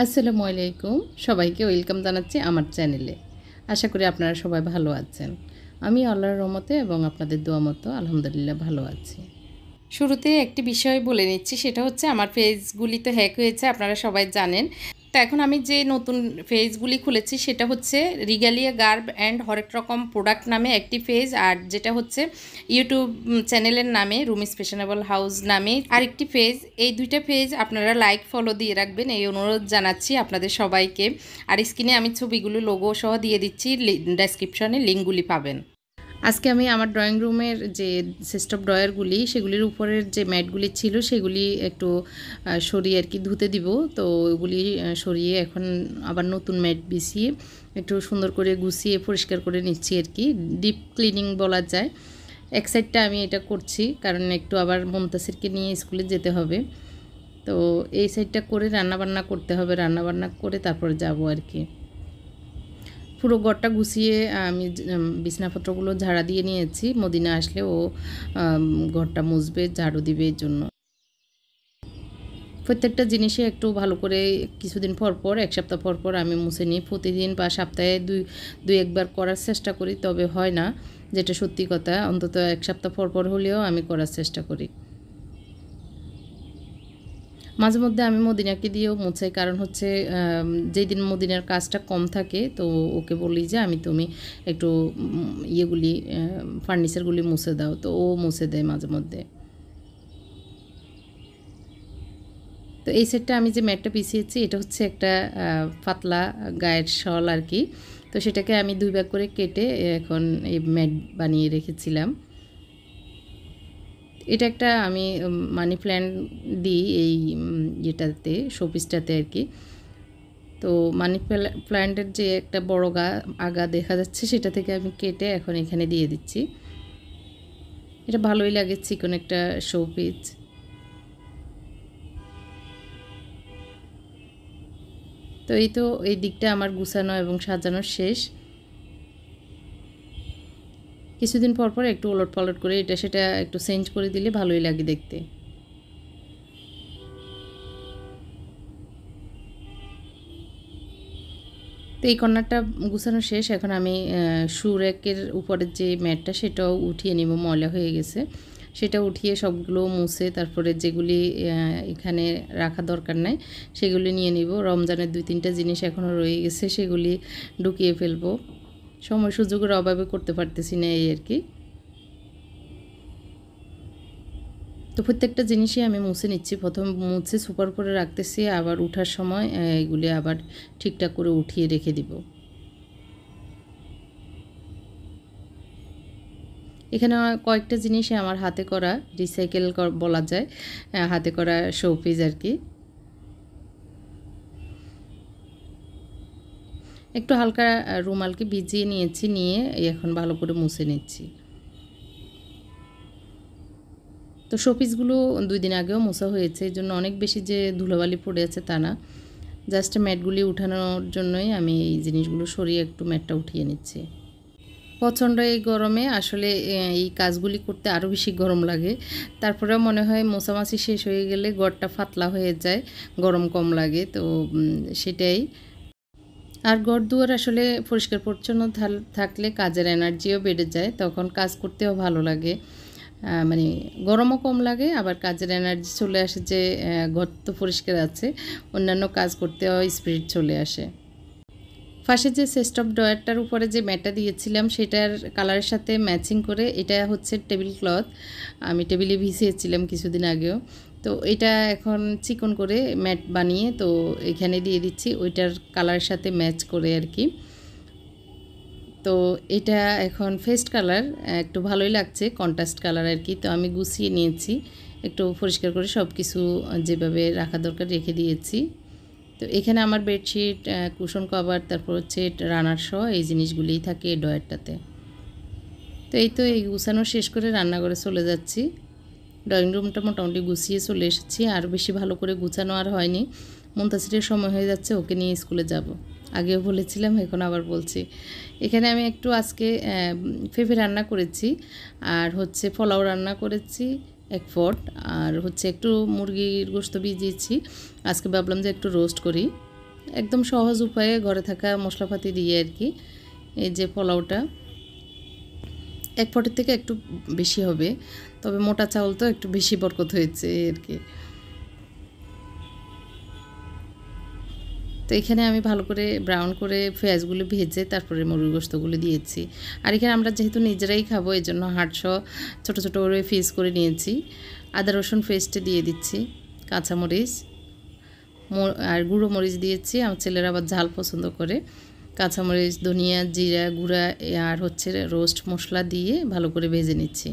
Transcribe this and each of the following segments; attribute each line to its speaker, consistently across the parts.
Speaker 1: আসসালামু আলাইকুম, সবাইকে ওয়েলকাম জানাচ্ছি আমার চ্যানেলে। আশা করি আপনারা সবাই ভালো আছেন। আমি আল্লাহর রহমতে এবং আপনাদের দোয়া মতো আলহামদুলিল্লাহ ভালো আছি। শুরুতে একটি বিষয় বলে নিচ্ছি, সেটা হচ্ছে আমার পেজগুলি তো হ্যাক হয়েছে, আপনারা সবাই জানেন। তো এখন আমি যে নতুন পেজগুলি খুলেছি সেটা হচ্ছে রিগালিয়া গার্ব অ্যান্ড হরেক রকম প্রোডাক্ট নামে একটি পেজ, আর যেটা হচ্ছে ইউটিউব চ্যানেলের নামে রুমিস ফ্যাশনেবল হাউস নামে আরেকটি পেজ। এই দুইটা পেজ আপনারা লাইক ফলো দিয়ে রাখবেন, এই অনুরোধ জানাচ্ছি আপনাদের সবাইকে। আর স্ক্রিনে আমি ছবিগুলো লোগো সহ দিয়ে দিচ্ছি, ডেসক্রিপশনে লিঙ্কগুলি পাবেন। আজকে আমি আমার ড্রয়িং রুমের যে সিস্টেম ড্রয়ারগুলি সেগুলির উপরের যে ম্যাটগুলি ছিল সেগুলি একটু সরিয়ে আর কি ধুতে দিব। তো ওগুলি সরিয়ে এখন আবার নতুন ম্যাট বিছিয়ে একটু সুন্দর করে গুছিয়ে পরিষ্কার করে নিচ্ছি আর কি, ডিপ ক্লিনিং বলা যায়। এক সাইডটা আমি এটা করছি কারণ একটু আবার মুমতাসিরকে নিয়ে স্কুলে যেতে হবে। তো এই সাইডটা করে রান্নাবান্না করতে হবে, রান্নাবান্না করে তারপরে যাব আর কি। পুরো ঘরটা গুছিয়ে আমি বিছানাপত্রগুলো ঝাড়া দিয়ে নিয়েছি। মদিনা আসলে ও ঘরটা মুছবে, ঝাড়ু দিবে, এর জন্য প্রত্যেকটা জিনিসে একটু ভালো করে কিছুদিন পর পর, এক সপ্তাহ পর পর আমি মুছে নিই। প্রতিদিন বা সপ্তাহে দুই একবার করার চেষ্টা করি, তবে হয় না, যেটা সত্যি কথা। অন্তত এক সপ্তাহ পর পর হলেও আমি করার চেষ্টা করি। মাঝে মধ্যে আমি মদিনাকে দিয়েও মুছাই, কারণ হচ্ছে যেই দিন মদিনার কাজটা কম থাকে তো ওকে বলি যে তুমি একটু ইয়েগুলি ফার্নিচারগুলি মুছে দাও, তো ও মুছে দেয় মাঝে মধ্যে। তো এই সেটটা আমি যে ম্যাটটা পিছিয়েছি এটা হচ্ছে একটা পাতলা গায়ের শল আর কি। তো সেটাকে আমি 2 ভাগ করে কেটে এখন এই ম্যাট বানিয়ে রেখেছিলাম। এটা একটা আমি মানি প্ল্যান্ট দিই এই ইয়েটাতে, শোপিসটাতে আর কি। তো মানি প্ল্যান্টের যে একটা বড় আগা দেখা যাচ্ছে সেটা থেকে আমি কেটে এখন এখানে দিয়ে দিচ্ছি। এটা ভালোই লাগে, চিকন একটা শোপিস। তো এই দিকটা আমার গুছানো এবং সাজানো শেষ। কিছুদিন পর পর একটু ওলট পালট করে এটা সেটা একটু চেঞ্জ করে দিলে ভালোই লাগে দেখতে। তো এই কর্নারটা গুছানো শেষ। এখন আমি শু র্যাকের উপরের যে ম্যাটটা সেটাও উঠিয়ে নিব, ময়লা হয়ে গেছে। সেটা উঠিয়ে সবগুলো মুছে তারপরে যেগুলি এখানে রাখা দরকার নাই সেগুলি নিয়ে নিব। রমজানের 2-3টা জিনিস এখনও রয়ে গেছে, সেগুলি ঢুকিয়ে ফেলবো। সময় সুযোগের অভাবে করতে পারতেছি না, এই আর কি। তো প্রত্যেকটা জিনিসই আমি মুছে নিচ্ছি। প্রথম মুছে সুপার করে রাখতেছি, আবার উঠার সময় এগুলি আবার ঠিকঠাক করে উঠিয়ে রেখে দিব। এখানে কয়েকটা জিনিসই আমার হাতে করা, রিসাইকেল বলা যায়, হাতে করা শোপিস আর কি। একটু হালকা রুমালকে ভিজিয়ে নিয়েছি, নিয়ে এখন ভালো করে মুছে নিচ্ছি। তো শোপিসগুলো 2 দিন আগেও মোছা হয়েছে, এই জন্য অনেক বেশি যে ধুলোবালি পড়ে আছে তা না। জাস্ট ম্যাটগুলি উঠানোর জন্যই আমি এই জিনিসগুলো সরিয়ে একটু ম্যাটটা উঠিয়ে নিচ্ছি। প্রচণ্ড এই গরমে আসলে এই কাজগুলি করতে আরও বেশি গরম লাগে। তারপরেও মনে হয় মোছামাছি শেষ হয়ে গেলে ঘরটা পাতলা হয়ে যায়, গরম কম লাগে। তো সেটাই। আর ঘর দুয়ার আসলে পরিষ্কার পরিচ্ছন্ন থাকলে কাজের এনার্জিও বেড়ে যায়, তখন কাজ করতেও ভালো লাগে। মানে গরমও কম লাগে, আবার কাজের এনার্জি চলে আসে যে ঘর তো পরিষ্কার আছে, অন্যান্য কাজ করতেও স্পিরিট চলে আসে। পাশে যে চেস্ট অফ ড্রয়ারটার উপরে যে ম্যাটটা দিয়েছিলাম সেটার কালারের সাথে ম্যাচিং করে, এটা হচ্ছে টেবিল ক্লথ, আমি টেবিলে ভিজিয়েছিলাম কিছুদিন আগেও। তো এটা এখন চিকন করে ম্যাট বানিয়ে তো এখানে দিয়ে দিচ্ছি, ওইটার কালারের সাথে ম্যাচ করে আর কি। তো এটা এখন ফেস্ট কালার, একটু ভালোই লাগছে, কন্ট্রাস্ট কালার আর কি। তো আমি গুছিয়ে নিয়েছি, একটু পরিষ্কার করে সব কিছু যেভাবে রাখা দরকার রেখে দিয়েছি। তো এখানে আমার বেডশিট, কুশন কভার, তারপর হচ্ছে রানার সহ এই জিনিসগুলিই থাকে এই ড্রয়ারটাতে। তো এই গুছানো শেষ করে রান্নাঘরে চলে যাচ্ছি। ড্রয়িং রুমটা মোটামুটি গুছিয়ে চলে এসেছি, আর বেশি ভালো করে গুছানো আর হয়নি। মুনতাসিরের সময় হয়ে যাচ্ছে, ওকে নিয়ে স্কুলে যাব। আগেও বলেছিলাম, এখন আবার বলছি। এখানে আমি একটু আজকে পেঁপে রান্না করেছি, আর হচ্ছে পোলাও রান্না করেছি 1 পট, আর হচ্ছে একটু মুরগির গোশত ভিজিয়েছি। আজকে ভাবলাম যে একটু রোস্ট করি। একদম সহজ উপায়ে ঘরে থাকা মশলাপাতি দিয়ে আর কি। এই যে পোলাওটা 1 পটের থেকে একটু বেশি হবে, তবে মোটা চাউল তো একটু বেশি বরকত হয়েছে আর কি। তো এখানে আমি ভালো করে ব্রাউন করে পেঁয়াজগুলো ভেজে তারপরে মুরগির গোশতগুলো দিয়েছি। আর এখানে আমরা যেহেতু নিজেরাই খাবো, এই জন্য হাড়সহ ছোটো ছোটো করে পিস করে নিয়েছি। আদা রসুন পেস্ট দিয়ে দিচ্ছি, কাঁচামরিচ আর গুঁড়ো মরিচ দিয়েছি। আমার ছেলেরা আবার ঝাল পছন্দ করে। কাঁচামরিচ, ধনিয়া, জিরা গুঁড়া আর হচ্ছে রোস্ট মশলা দিয়ে ভালো করে ভেজে নিচ্ছি।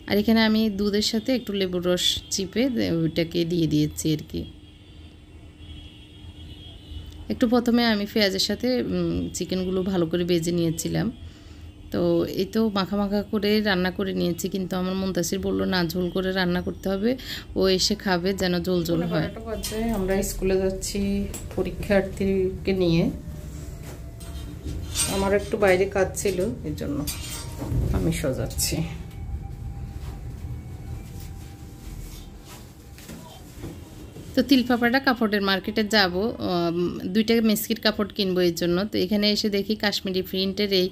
Speaker 1: আর এখানে আমি দুধের সাথে একটু লেবুর রস চিপে ওইটাকে দিয়ে দিয়েছি আর কি। একটু প্রথমে আমি পেঁয়াজের সাথে চিকেনগুলো ভালো করে ভেজে নিয়েছিলাম। তো এই তো মাখা মাখা করে রান্না করে নিয়েছি, কিন্তু আমার মুনতাসির বলল না, ঝোল করে রান্না করতে হবে, ও এসে খাবে যেন ঝোল ঝোল হয়। আমরা স্কুলে যাচ্ছি পরীক্ষার্থীকে নিয়ে। আমার একটু বাইরে কাজ ছিল, এর জন্য আমি যাচ্ছি। তো তিলপাপাটা কাপড়ের মার্কেটে যাব, 2টা মেসকির কাপড় কিনবো এর জন্য। তো এখানে এসে দেখি কাশ্মীরি প্রিন্টের এই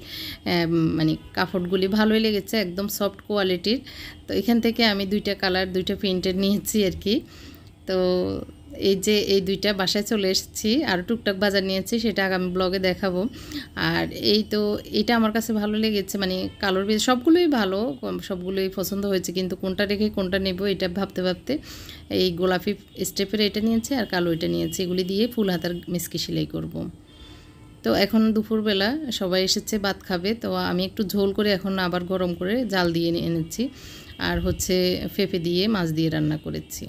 Speaker 1: মানে কাপড়গুলি ভালোই লেগেছে, একদম সফট কোয়ালিটির। তো এখান থেকে আমি 2টা কালার 2টা প্রিন্টের নিয়েছি আর কি। তো এই যে এই 2টা বাসায় চলে এসেছি, আর টুকটাক বাজার নিয়েছি, সেটা আগামী ব্লগে দেখাবো। আর এই তো এটা আমার কাছে ভালো লেগেছে, মানে কালোর ভিতরে সবগুলোই ভালো, সবগুলোই পছন্দ হয়েছে, কিন্তু কোনটা রেখে কোনটা নেব এটা ভাবতে ভাবতে এই গোলাপি স্টেপের এটা নিয়েছি আর কালো এটা নিয়েছি। এগুলি দিয়ে ফুল হাতার মিস্কি সেলাই করব। তো এখন দুপুরবেলা সবাই এসেছে ভাত খাবে, তো আমি একটু ঝোল করে এখন আবার গরম করে জাল দিয়ে এনেছি, আর হচ্ছে পেঁপে দিয়ে মাছ দিয়ে রান্না করেছি।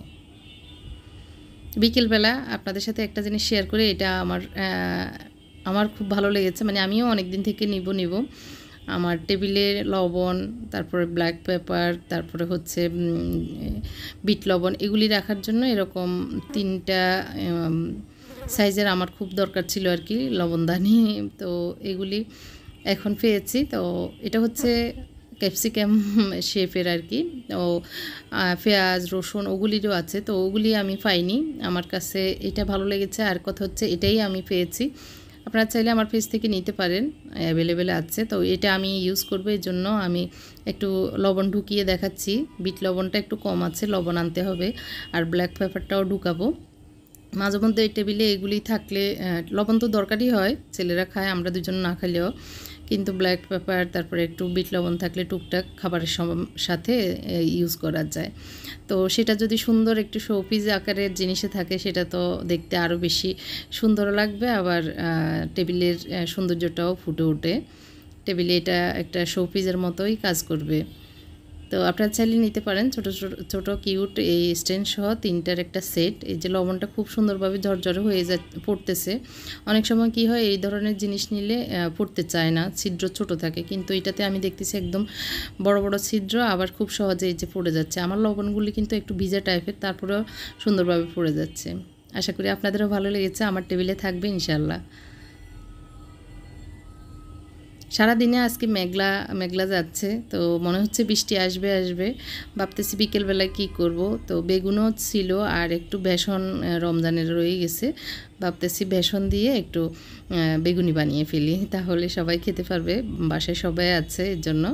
Speaker 1: বিকেলবেলা আপনাদের সাথে একটা জিনিস শেয়ার করে, এটা আমার খুব ভালো লেগেছে, মানে আমিও অনেক দিন থেকে নিব। আমার টেবিলে লবণ, তারপরে ব্ল্যাক পেপার, তারপরে হচ্ছে বিট লবণ, এগুলি রাখার জন্য এরকম 3টা সাইজের আমার খুব দরকার ছিল আর কি লবণদানি। তো এগুলি এখন পেয়েছি। তো এটা হচ্ছে ক্যাপসিকাম শেপের আর কি। তো পেঁয়াজ রসুন ওগুলিরও আছে, তো ওগুলি আমি পাইনি, আমার কাছে এটা ভালো লেগেছে। আর কথা হচ্ছে এটাই আমি পেয়েছি, আপনারা চাইলে আমার পেজ থেকে নিতে পারেন, অ্যাভেলেবেল আছে। তো এটা আমি ইউজ করবো, এই জন্য আমি একটু লবণ ঢুকিয়ে দেখাচ্ছি। বিট লবণটা একটু কম আছে, লবণ আনতে হবে। আর ব্ল্যাক পেপারটাও ঢুকাবো। মাঝে মধ্যে এই টেবিলে এগুলি থাকলে লবণ তো দরকারই হয়, ছেলেরা খায়, আমরা দুজন না খেলেও, কিন্তু ব্ল্যাক পেপার তারপরে একটু বিট লবণ থাকলে টুকটাক খাবারের সাথে ইউজ করা যায়। তো সেটা যদি সুন্দর একটু শোপিস আকারের জিনিসে থাকে, সেটা তো দেখতে আরও বেশি সুন্দর লাগবে, আবার টেবিলের সৌন্দর্যটাও ফুটে ওঠে। টেবিলে এটা একটা শোপিসের মতোই কাজ করবে। তো আপনারা চাইলে নিতে পারেন ছোট ছোট কিউট এই স্ট্যান্ড সহ 3টার একটা সেট। এই যে লবণটা খুব সুন্দরভাবে ঝরঝরে হয়ে পড়তেছে। অনেক সময় কি হয়, এই ধরনের জিনিস নিলে পড়তে চায় না, ছিদ্র ছোট থাকে, কিন্তু এটাতে আমি দেখতেছি একদম বড় বড় ছিদ্র, আবার খুব সহজে এই যে পড়ে যাচ্ছে। আমার লবণগুলি কিন্তু একটু ভিজা টাইপের, তারপরেও সুন্দরভাবে পড়ে যাচ্ছে। আশা করি আপনাদেরও ভালো লেগেছে, আমার টেবিলে থাকবে ইনশাল্লাহ। সারাদিনে আজকে মেঘলা মেঘলা যাচ্ছে, তো মনে হচ্ছে বৃষ্টি আসবে ভাবতেছি বিকেলবেলায় কি করব। তো বেগুনও ছিল আর একটু বেসন রমজানের রয়ে গেছে, ভাবতেছি বেসন দিয়ে একটু বেগুনি বানিয়ে ফেলি, তাহলে সবাই খেতে পারবে, বাসায় সবাই আছে, এর জন্য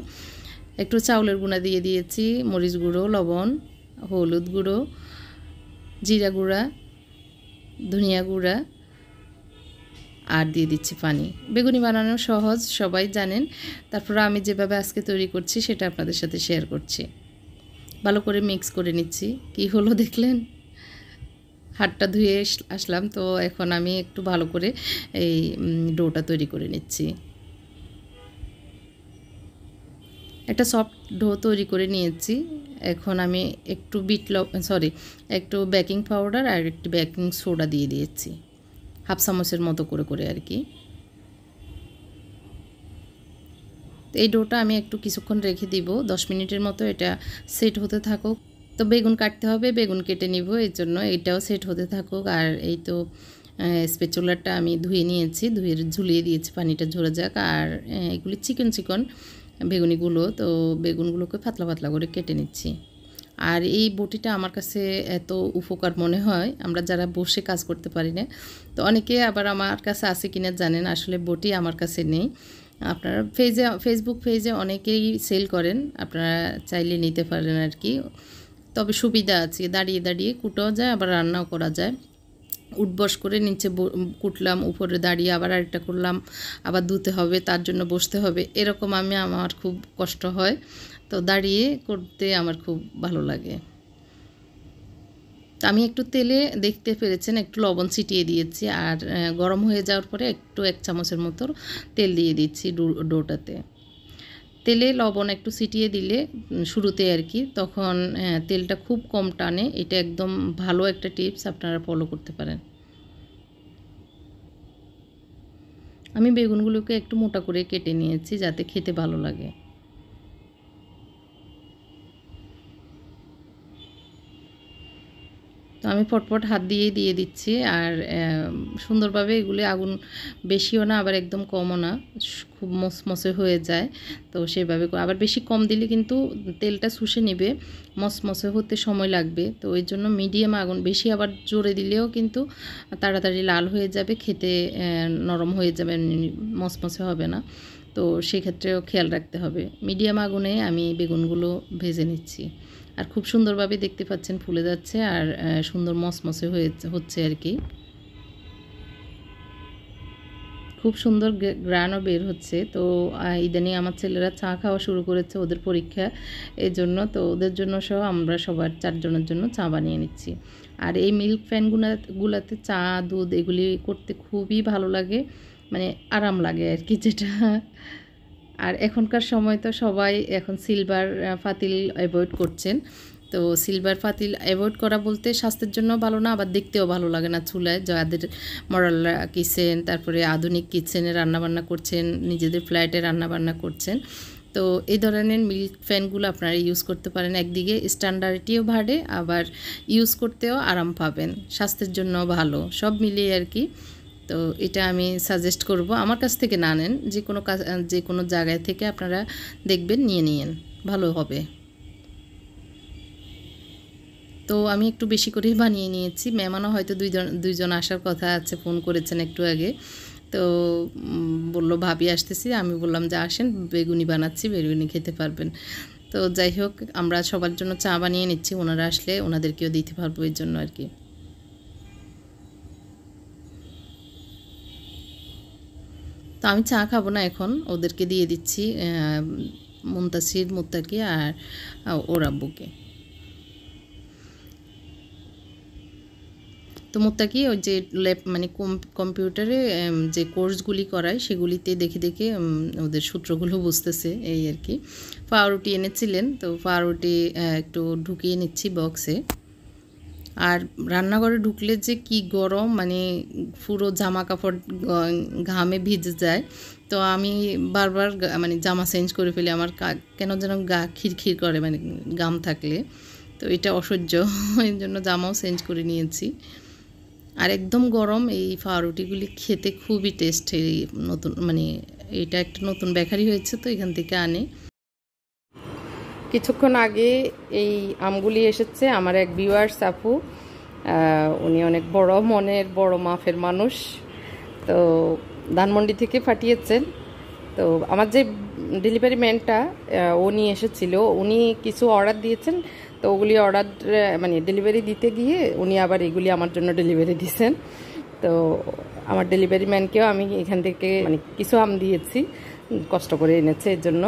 Speaker 1: একটু চাউলের গুঁড়া দিয়ে দিয়েছি, মরিচ গুঁড়ো, লবণ, হলুদ গুঁড়ো, জিরা গুঁড়া, ধনিয়া গুঁড়া, আর দিয়ে দিচ্ছি পানি। বেগুনি বানানো সহজ, সবাই জানেন, তারপর আমি যেভাবে আজকে তৈরি করছি সেটা আপনাদের সাথে শেয়ার করছি। ভালো করে মিক্স করে নিচ্ছি। কি হলো দেখলেন, হাতটা ধুয়ে আসলাম, তো এখন আমি একটু ভালো করে এই ডোটা তৈরি করে নিচ্ছি। একটা সফট ডো তৈরি করে নিয়েছি। এখন আমি একটু একটু বেকিং পাউডার আর একটু বেকিং সোডা দিয়ে দিয়েছি, হাফ চামচের মতো করে আর কি। এই ডোটা আমি একটু কিছুক্ষণ রেখে দিব, 10 মিনিটের মতো এটা সেট হতে থাকুক। তো বেগুন কাটতে হবে, বেগুন কেটে নিব, এর জন্য এটাও সেট হতে থাকুক। আর এই তো স্প্যাচুলারটা আমি ধুয়ে নিয়েছি, ধুয়ে ঝুলিয়ে দিয়েছি, পানিটা ঝরে যাক। আর এগুলি চিকন বেগুনিগুলো, তো বেগুনগুলোকে পাতলা পাতলা করে কেটে নিচ্ছি। আর এই বটিটা আমার কাছে এত উপকার মনে হয়, আমরা যারা বসে কাজ করতে পারি না। তো অনেকে আবার আমার কাছে আছে কিনা জানেন, আসলে বটি আমার কাছে নেই। আপনারা ফেসবুক পেজে অনেকেই সেল করেন, আপনারা চাইলে নিতে পারেন আর কি। তবে সুবিধা আছে, দাঁড়িয়ে দাঁড়িয়ে কুটাও যায়, আবার রান্নাও করা যায়। উঠবস করে নিচে কুটলাম, উপরে দাঁড়িয়ে আবার আরেকটা করলাম, আবার ধুতে হবে, তার জন্য বসতে হবে, এরকম আমার খুব কষ্ট হয়। তো দাঁড়িয়ে করতে আমার খুব ভালো লাগে। আমি একটু তেলে, দেখতে পেরেছেন, একটু লবণ ছিটিয়ে দিয়েছি, আর গরম হয়ে যাওয়ার পরে একটু 1 চামচের মতো তেল দিয়ে দিচ্ছি ডোটাতে। তেলে লবণ একটু ছিটিয়ে দিলে শুরুতে আর কি, তখন তেলটা খুব কম টানে। এটা একদম ভালো একটা টিপস, আপনারা ফলো করতে পারেন। আমি বেগুনগুলোকে একটু মোটা করে কেটে নিয়েছি যাতে খেতে ভালো লাগে। তো আমি পটপট হাত দিয়ে দিচ্ছি, আর সুন্দরভাবে এগুলি আগুন বেশিও না আবার একদম কমও না, খুব মসমসে হয়ে যায়। তো সেভাবে আবার বেশি কম দিলে কিন্তু তেলটা শুষে নেবে, মসমসে হতে সময় লাগবে। তো ওই জন্য মিডিয়াম আগুন, বেশি আবার জোরে দিলেও কিন্তু তাড়াতাড়ি লাল হয়ে যাবে, খেতে নরম হয়ে যাবে, মসমসে হবে না। তো সেক্ষেত্রেও খেয়াল রাখতে হবে। মিডিয়াম আগুনে আমি বেগুনগুলো ভেজে নিচ্ছি, আর খুব সুন্দরভাবে দেখতে পাচ্ছেন ফুলে যাচ্ছে, আর সুন্দর মসমসে হচ্ছে আর কি। খুব সুন্দর গ্রানও বের হচ্ছে। তো ইদানিং আমার ছেলেরা চা খাওয়া শুরু করেছে, ওদের পরীক্ষা, এই জন্য তো ওদের জন্য সহ আমরা সবার 4 জনের জন্য চা বানিয়ে নিচ্ছি। আর এই মিল্ক ফ্যানগুলোতে চা দুধ এগুলি করতে খুবই ভালো লাগে, মানে আরাম লাগে আর কি যেটা। আর এখনকার সময় তো সবাই এখন সিলভার পাতিল অ্যাভয়েড করছেন। তো সিলভার পাতিল অ্যাভয়েড করা বলতে স্বাস্থ্যের জন্য ভালো না, আবার দেখতেও ভালো লাগে না চুলায়, যাদের মডার্ন কিচেন, তারপরে আধুনিক কিচেনে রান্নাবান্না করছেন, নিজেদের ফ্ল্যাটে রান্নাবান্না করছেন। তো এই ধরনের মিল্ক ফ্যানগুলো আপনারা ইউজ করতে পারেন। একদিকে স্ট্যান্ডার্ডটিও বাড়ে, আবার ইউজ করতেও আরাম পাবেন, স্বাস্থ্যের জন্য ভালো, সব মিলিয়ে আর কি। তো এটা আমি সাজেস্ট করব, আমার কাছ থেকে না নেন, যে কোনো জায়গায় থেকে আপনারা দেখবেন নিয়েন, ভালো হবে। তো আমি একটু বেশি করেই বানিয়ে নিয়েছি। মেহমানও হয়তো দুইজন আসার কথা আছে, ফোন করেছেন একটু আগে। তো বললো ভাবি আসতেছি, আমি বললাম যে আসেন, বেগুনি বানাচ্ছি, বেগুনি খেতে পারবেন। তো যাই হোক, আমরা সবার জন্য চা বানিয়ে নিচ্ছি, ওনারা আসলে ওনাদেরকেও দিতে পারবো, এই জন্য আর কি। তো আমি চা খাবো না এখন, ওদেরকে দিয়ে দিচ্ছি, মুনতাসির, মুত্তাকি আর ওর আব্বুকে। তো মুত্তাকি ওই যে মানে কম্পিউটারে যে কোর্সগুলি করায় সেগুলিতে দেখে দেখে ওদের সূত্রগুলো বুঝতেছে, এই আর কি। পাউরুটি এনেছিলেন, তো পাউরুটি একটু ঢুকিয়ে নিচ্ছি বক্সে। আর রান্নাঘরে ঢুকলে যে কি গরম, মানে পুরো জামা কাপড় ঘামে ভিজে যায়। তো আমি বারবার মানে জামা চেঞ্জ করে ফেলি, আমার কেন যেন গা খিরখির করে, মানে ঘাম থাকলে। তো এটা অসহ্য, এই জন্য জামাও চেঞ্জ করে নিয়েছি। আর একদম গরম এই পাউরুটিগুলি খেতে খুবই টেস্ট। এই নতুন, মানে এটা একটা নতুন বেকারি হয়েছে, তো এখান থেকে আনে। কিছুক্ষণ আগে এই আমগুলি এসেছে, আমার এক ভিউয়ার্স আপু, উনি অনেক বড় মনের, বড় মাপের মানুষ। তো ধানমন্ডি থেকে পাঠিয়েছেন। তো আমার যে ডেলিভারি ম্যানটা ও নিয়ে এসেছিল, উনি কিছু অর্ডার দিয়েছেন, তো ওগুলি অর্ডার মানে ডেলিভারি দিতে গিয়ে উনি আবার এগুলি আমার জন্য ডেলিভারি দিয়েছেন। তো আমার ডেলিভারি ম্যানকেও আমি এখান থেকে মানে কিছু আম দিয়েছি, কষ্ট করে এনেছে, এর জন্য,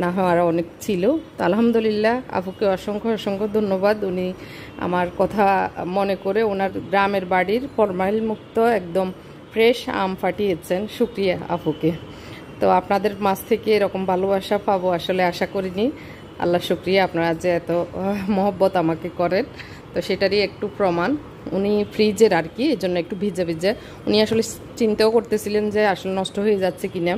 Speaker 1: না হয় আরও অনেক ছিল। তো আলহামদুলিল্লাহ, আপুকে অসংখ্য অসংখ্য ধন্যবাদ। উনি আমার কথা মনে করে ওনার গ্রামের বাড়ির ফরমাইল মুক্ত একদম ফ্রেশ আম পাঠিয়েছেন। শুকরিয়া আপুকে। তো আপনাদের মাছ থেকে এরকম ভালোবাসা পাবো আসলে আশা করিনি। আল্লাহ শুকরিয়া, আপনারা যে এত মহব্বত আমাকে করেন, তো সেটারই একটু প্রমাণ। উনি ফ্রিজের আর কি, এই জন্য একটু ভিজে ভিজে, উনি আসলে চিন্তাও করতেছিলেন যে আসলে নষ্ট হয়ে যাচ্ছে কিনা।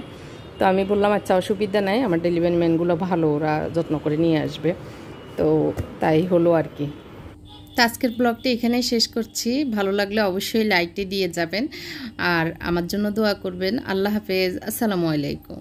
Speaker 1: তো আমি বললাম আচ্ছা অসুবিধা নাই, আমার ডেলিভারি ম্যানগুলো ভালো, ওরা যত্ন করে নিয়ে আসবে। তো তাই হলো আর কি। তো আজকের ব্লগটি এখানেই শেষ করছি। ভালো লাগলে অবশ্যই লাইকটি দিয়ে যাবেন, আর আমার জন্য দোয়া করবেন। আল্লাহ হাফেজ, আসসালামু আলাইকুম।